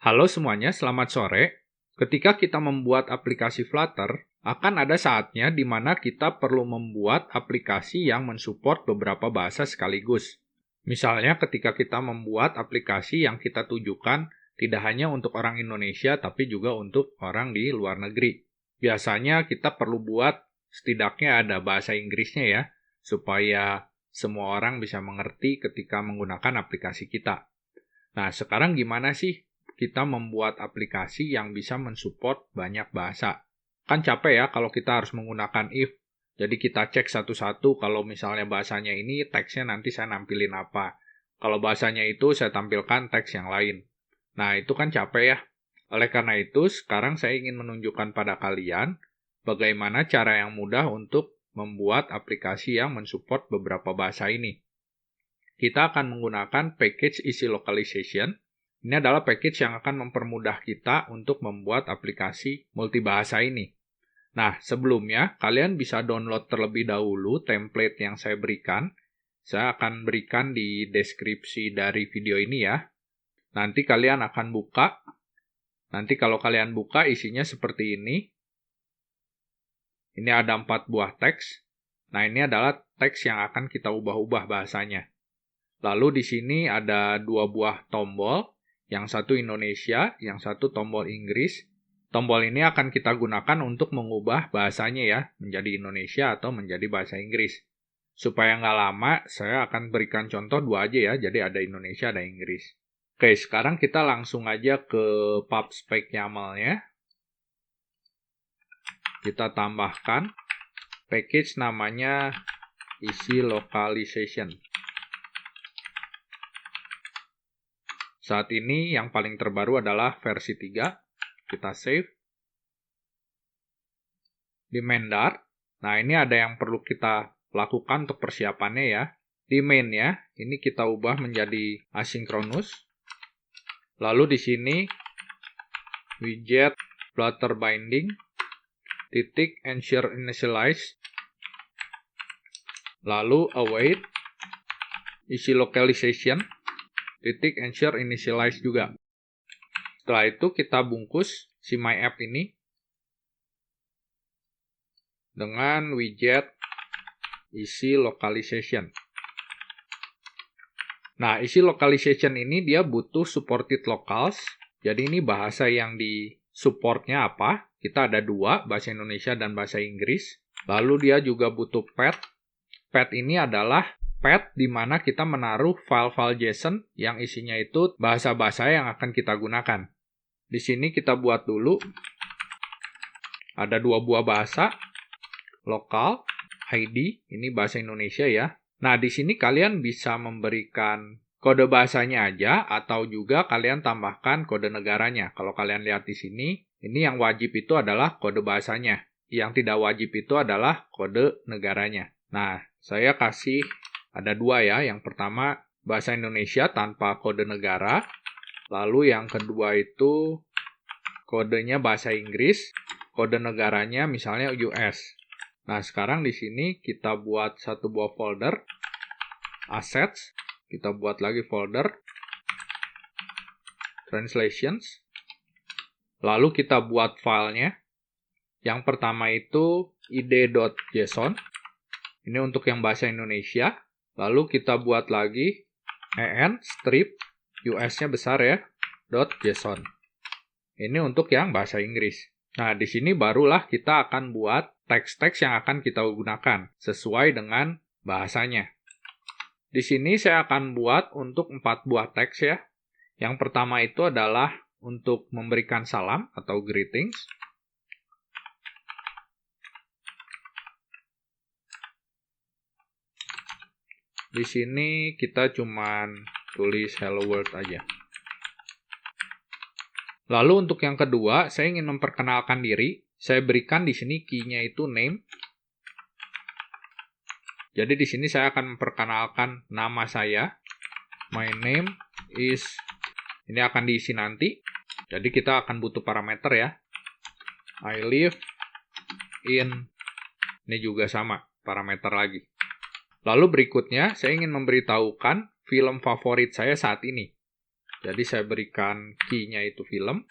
Halo semuanya, selamat sore. Ketika kita membuat aplikasi Flutter, akan ada saatnya di mana kita perlu membuat aplikasi yang mensupport beberapa bahasa sekaligus. Misalnya ketika kita membuat aplikasi yang kita tujukan tidak hanya untuk orang Indonesia, tapi juga untuk orang di luar negeri. Biasanya kita perlu buat setidaknya ada bahasa Inggrisnya ya, supaya semua orang bisa mengerti ketika menggunakan aplikasi kita. Nah, sekarang gimana sih kita membuat aplikasi yang bisa mensupport banyak bahasa? Kan capek ya kalau kita harus menggunakan if. Jadi kita cek satu-satu kalau misalnya bahasanya ini, teksnya nanti saya nampilin apa. Kalau bahasanya itu, saya tampilkan teks yang lain. Nah, itu kan capek ya. Oleh karena itu, sekarang saya ingin menunjukkan pada kalian bagaimana cara yang mudah untuk membuat aplikasi yang mensupport beberapa bahasa ini. Kita akan menggunakan package Easy Localization. Ini adalah package yang akan mempermudah kita untuk membuat aplikasi multibahasa ini. Nah, sebelumnya, kalian bisa download terlebih dahulu template yang saya berikan. Saya akan berikan di deskripsi dari video ini ya. Nanti kalian akan buka. Nanti kalau kalian buka, isinya seperti ini. Ini ada 4 buah teks. Nah, ini adalah teks yang akan kita ubah-ubah bahasanya. Lalu di sini ada 2 buah tombol, yang satu Indonesia, yang satu tombol Inggris. Tombol ini akan kita gunakan untuk mengubah bahasanya ya, menjadi Indonesia atau menjadi bahasa Inggris. Supaya nggak lama, saya akan berikan contoh 2 aja ya, jadi ada Indonesia, ada Inggris. Oke, sekarang kita langsung aja ke PubSpec YAML-nya. Kita tambahkan package namanya Easy Localization. Saat ini yang paling terbaru adalah versi 3. Kita save. Di main Dart. Nah, ini ada yang perlu kita lakukan untuk persiapannya ya. Di main ya, ini kita ubah menjadi asynchronous. Lalu di sini widget Flutter binding titik ensure initialize. Lalu await Easy Localization titik ensure initialize juga. Setelah itu kita bungkus si MyApp ini dengan widget Easy Localization. Nah, Easy Localization ini dia butuh supported locals. Jadi ini bahasa yang di supportnya apa? Kita ada 2, bahasa Indonesia dan bahasa Inggris. Lalu dia juga butuh path. Path ini adalah path di mana kita menaruh file-file JSON yang isinya itu bahasa-bahasa yang akan kita gunakan. Di sini kita buat dulu ada 2 buah bahasa, lokal, ID, ini bahasa Indonesia ya. Nah, di sini kalian bisa memberikan kode bahasanya aja atau juga kalian tambahkan kode negaranya. Kalau kalian lihat di sini, ini yang wajib itu adalah kode bahasanya. Yang tidak wajib itu adalah kode negaranya. Nah, saya kasih ada 2 ya. Yang pertama bahasa Indonesia tanpa kode negara. Lalu yang kedua itu kodenya bahasa Inggris. Kode negaranya misalnya US. Nah, sekarang di sini kita buat satu buah folder. Assets. Kita buat lagi folder. Translations. Lalu kita buat filenya. Yang pertama itu id.json. Ini untuk yang bahasa Indonesia. Lalu kita buat lagi en strip US-nya besar ya, .json. Ini untuk yang bahasa Inggris. Nah, di sini barulah kita akan buat teks-teks yang akan kita gunakan sesuai dengan bahasanya. Di sini saya akan buat untuk 4 buah teks ya. Yang pertama itu adalah untuk memberikan salam atau greetings. Di sini kita cuman tulis hello world aja. Lalu untuk yang kedua, saya ingin memperkenalkan diri. Saya berikan di sini key-nya itu name. Jadi di sini saya akan memperkenalkan nama saya. My name is, ini akan diisi nanti. Jadi kita akan butuh parameter ya. I live in, ini juga sama, parameter lagi. Lalu berikutnya, saya ingin memberitahukan film favorit saya saat ini. Jadi saya berikan key-nya itu film.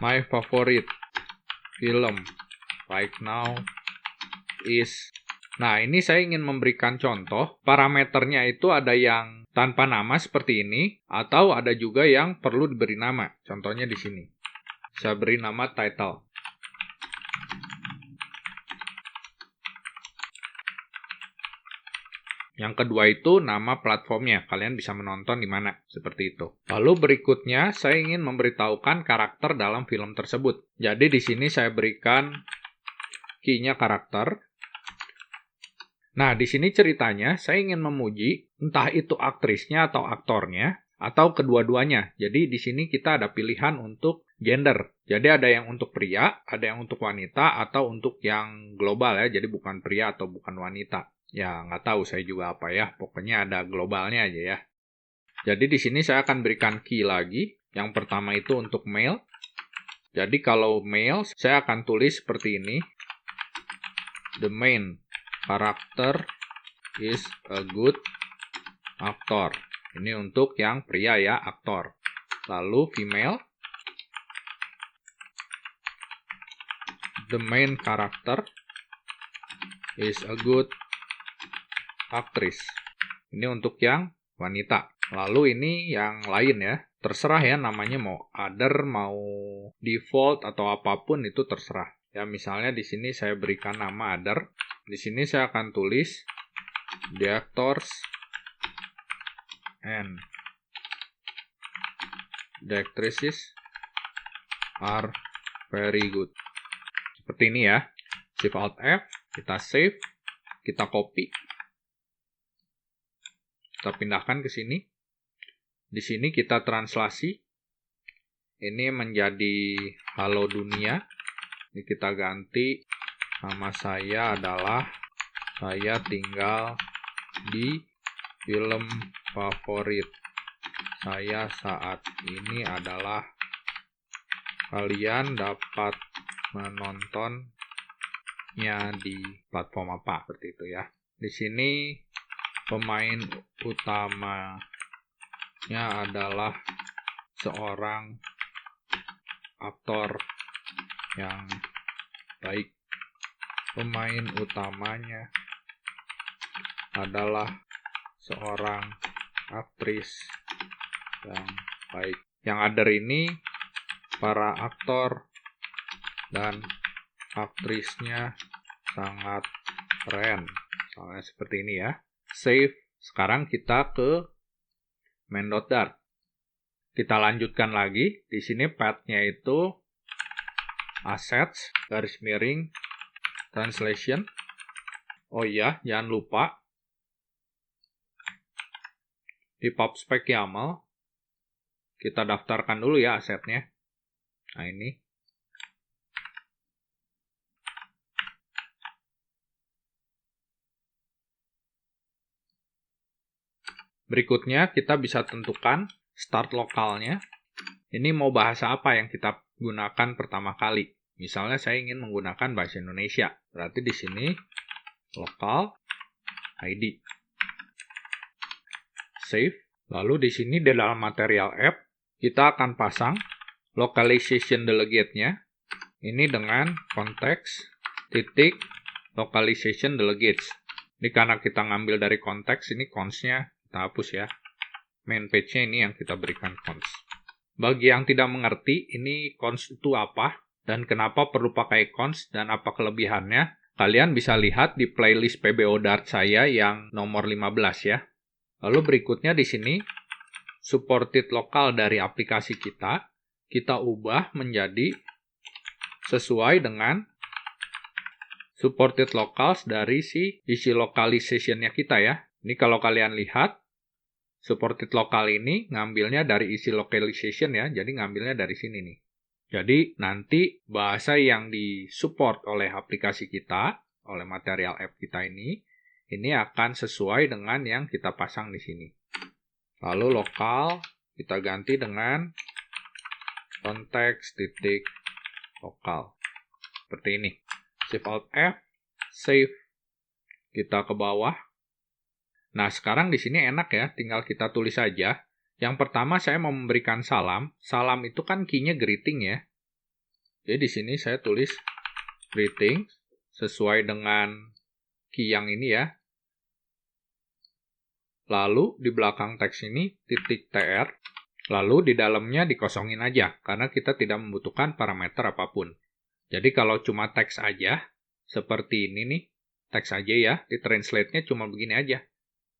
My favorite film right now is... Nah, ini saya ingin memberikan contoh. Parameternya itu ada yang tanpa nama seperti ini, atau ada juga yang perlu diberi nama. Contohnya di sini. Saya beri nama title. Yang kedua itu nama platformnya. Kalian bisa menonton di mana, seperti itu. Lalu berikutnya, saya ingin memberitahukan karakter dalam film tersebut. Jadi di sini saya berikan key-nya karakter. Nah, di sini ceritanya saya ingin memuji entah itu aktrisnya atau aktornya atau kedua-duanya. Jadi di sini kita ada pilihan untuk gender. Jadi ada yang untuk pria, ada yang untuk wanita, atau untuk yang global ya. Jadi bukan pria atau bukan wanita. Ya, nggak tahu saya juga apa ya. Pokoknya ada globalnya aja ya. Jadi di sini saya akan berikan key lagi. Yang pertama itu untuk male. Jadi kalau male, saya akan tulis seperti ini. The main character is a good actor. Ini untuk yang pria ya, aktor. Lalu female. The main character is a good actress. Ini untuk yang wanita. Lalu ini yang lain ya. Terserah ya namanya mau other, mau default atau apapun itu terserah. Ya misalnya di sini saya berikan nama other. Di sini saya akan tulis the actors and the actresses are very good. Seperti ini ya. Shift Alt F, kita save, kita copy. Kita pindahkan ke sini. Di sini kita translasi. Ini menjadi Halo Dunia. Ini kita ganti. Nama saya adalah saya tinggal di film favorit saya saat ini adalah kalian dapat menontonnya di platform apa, seperti itu ya. Di sini pemain utamanya adalah seorang aktor yang baik. Pemain utamanya adalah seorang aktris yang baik. Yang other ini para aktor dan aktrisnya sangat keren. Soalnya seperti ini ya. Save. Sekarang kita ke main.dart. Kita lanjutkan lagi. Di sini path-nya itu assets, garis miring, translation. Oh iya, jangan lupa di PubSpec YAML kita daftarkan dulu ya asetnya. Nah ini. Berikutnya kita bisa tentukan start lokalnya. Ini mau bahasa apa yang kita gunakan pertama kali. Misalnya saya ingin menggunakan bahasa Indonesia. Berarti di sini lokal ID. Save. Lalu di sini di dalam material app kita akan pasang localization delegate-nya. Ini dengan konteks titik localization delegates. Ini karena kita ngambil dari konteks, ini cons-nya kita hapus ya. Main page-nya ini yang kita berikan cons. Bagi yang tidak mengerti, ini cons itu apa dan kenapa perlu pakai cons dan apa kelebihannya, kalian bisa lihat di playlist PBO Dart saya yang nomor 15 ya. Lalu berikutnya di sini, supported lokal dari aplikasi kita ubah menjadi sesuai dengan supported locals dari si isi localization-nya kita ya. Ini kalau kalian lihat, supported lokal ini ngambilnya dari isi localization ya, jadi ngambilnya dari sini nih. Jadi nanti bahasa yang disupport oleh aplikasi kita, oleh material app kita ini akan sesuai dengan yang kita pasang di sini. Lalu lokal kita ganti dengan konteks titik lokal. Seperti ini. Shift Alt F, save. Kita ke bawah. Nah, sekarang di sini enak ya, tinggal kita tulis saja. Yang pertama saya mau memberikan salam. Salam itu kan key-nya greeting ya. Jadi di sini saya tulis greeting sesuai dengan key yang ini ya. Lalu di belakang teks ini titik .tr. Lalu di dalamnya dikosongin aja, karena kita tidak membutuhkan parameter apapun. Jadi kalau cuma teks aja, seperti ini nih, teks aja ya, di translate-nya cuma begini aja.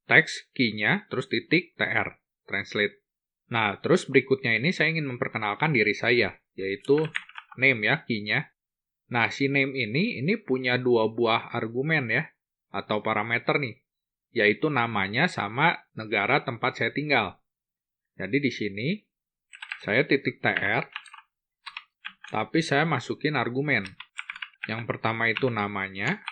Teks, key-nya, terus titik, tr, translate. Nah, terus berikutnya ini saya ingin memperkenalkan diri saya, yaitu name ya, key-nya. Nah, si name ini punya dua buah argumen ya, atau parameter nih, yaitu namanya sama negara tempat saya tinggal. Jadi di sini, saya titik tr, tapi saya masukin argumen. Yang pertama itu namanya,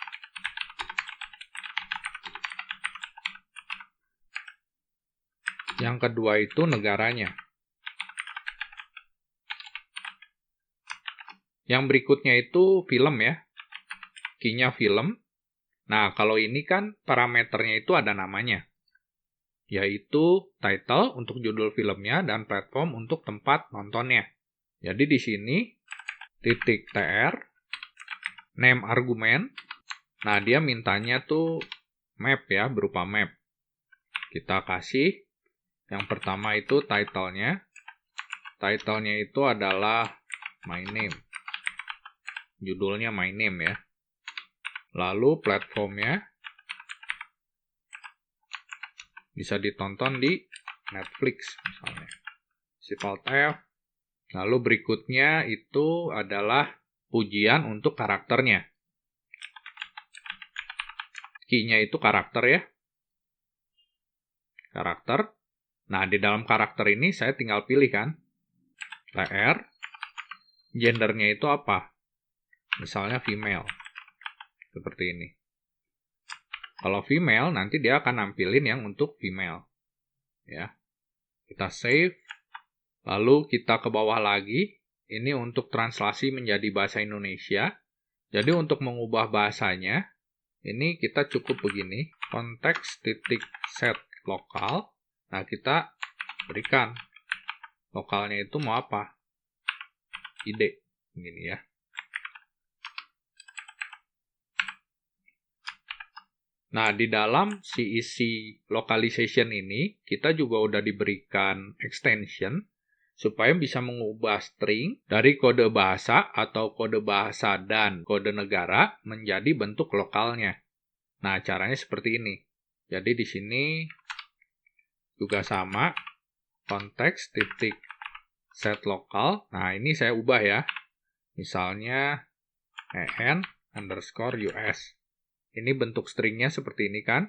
yang kedua itu negaranya. Yang berikutnya itu film ya, key-nya film. Nah, kalau ini kan parameternya itu ada namanya, yaitu title untuk judul filmnya dan platform untuk tempat nontonnya. Jadi di sini, titik tr, name argumen. Nah, dia mintanya tuh map ya, berupa map. Kita kasih, yang pertama itu title-nya. Title-nya itu adalah my name. Judulnya my name ya. Lalu platformnya bisa ditonton di Netflix misalnya. Alt F. Lalu berikutnya itu adalah pujian untuk karakternya. Key-nya itu karakter ya. Karakter. Nah, di dalam karakter ini saya tinggal pilih kan. TR. Gendernya itu apa? Misalnya female. Seperti ini. Kalau female, nanti dia akan nampilin yang untuk female. Ya. Kita save. Lalu kita ke bawah lagi. Ini untuk translasi menjadi bahasa Indonesia. Jadi untuk mengubah bahasanya, ini kita cukup begini. Konteks titik set lokal. Nah, kita berikan. Lokalnya itu mau apa? ID. Begini ya. Nah, di dalam si isi localization ini, kita juga udah diberikan extension supaya bisa mengubah string dari kode bahasa atau kode bahasa dan kode negara menjadi bentuk lokalnya. Nah, caranya seperti ini. Jadi di sini juga sama, konteks titik set lokal. Nah, ini saya ubah ya. Misalnya en_US. Ini bentuk stringnya seperti ini kan.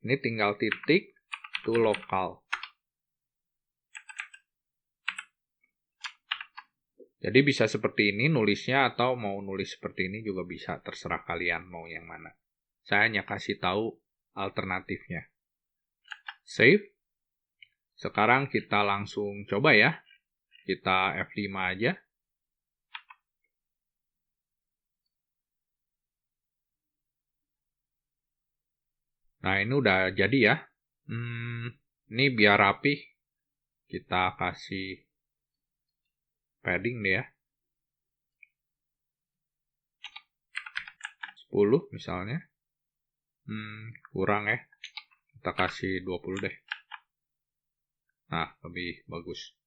Ini tinggal titik to local. Jadi bisa seperti ini nulisnya, atau mau nulis seperti ini juga bisa, terserah kalian mau yang mana. Saya hanya kasih tahu alternatifnya. Save. Sekarang kita langsung coba ya. Kita F5 aja. Nah, ini udah jadi ya. Ini biar rapih, kita kasih padding deh ya. 10 misalnya. Kurang ya. Kita kasih 20 deh. Nah, lebih bagus.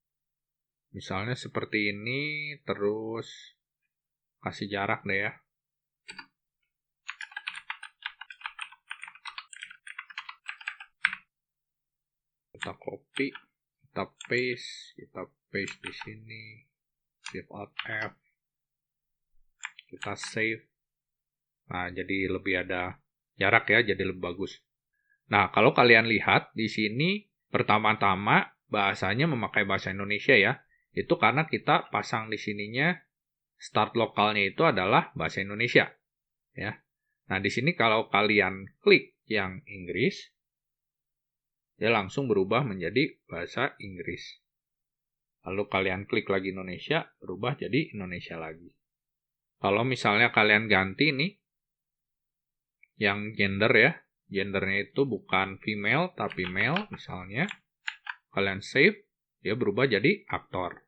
Misalnya seperti ini, terus kasih jarak deh ya. Kita copy, kita paste di sini, Shift Alt F, kita save. Nah, jadi lebih ada jarak ya, jadi lebih bagus. Nah, kalau kalian lihat di sini pertama-tama bahasanya memakai bahasa Indonesia ya. Itu karena kita pasang di sininya start lokalnya itu adalah bahasa Indonesia ya. Nah, di sini kalau kalian klik yang Inggris, dia langsung berubah menjadi bahasa Inggris. Lalu kalian klik lagi Indonesia, berubah jadi Indonesia lagi. Kalau misalnya kalian ganti nih, yang gender ya, gendernya itu bukan female, tapi male misalnya. Kalian save, dia berubah jadi aktor.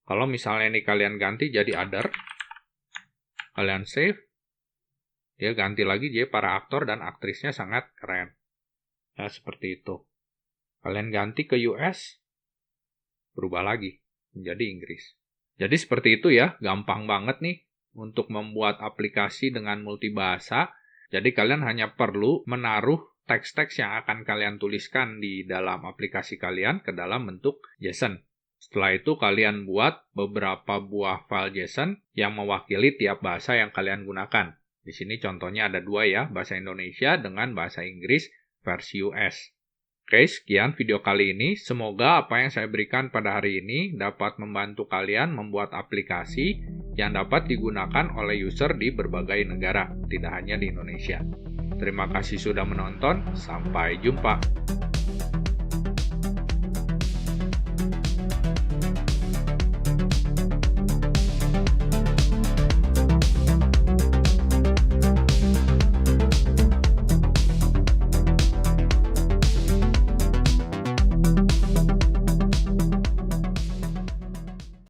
Kalau misalnya ini kalian ganti jadi other, kalian save, dia ganti lagi jadi para aktor dan aktrisnya sangat keren. Ya, seperti itu. Kalian ganti ke US, berubah lagi menjadi Inggris. Jadi seperti itu ya, gampang banget nih untuk membuat aplikasi dengan multibahasa. Jadi kalian hanya perlu menaruh teks-teks yang akan kalian tuliskan di dalam aplikasi kalian ke dalam bentuk JSON. Setelah itu kalian buat beberapa buah file JSON yang mewakili tiap bahasa yang kalian gunakan. Di sini contohnya ada 2 ya, bahasa Indonesia dengan bahasa Inggris versi US. Oke, sekian video kali ini. Semoga apa yang saya berikan pada hari ini dapat membantu kalian membuat aplikasi yang dapat digunakan oleh user di berbagai negara, tidak hanya di Indonesia. Terima kasih sudah menonton, sampai jumpa.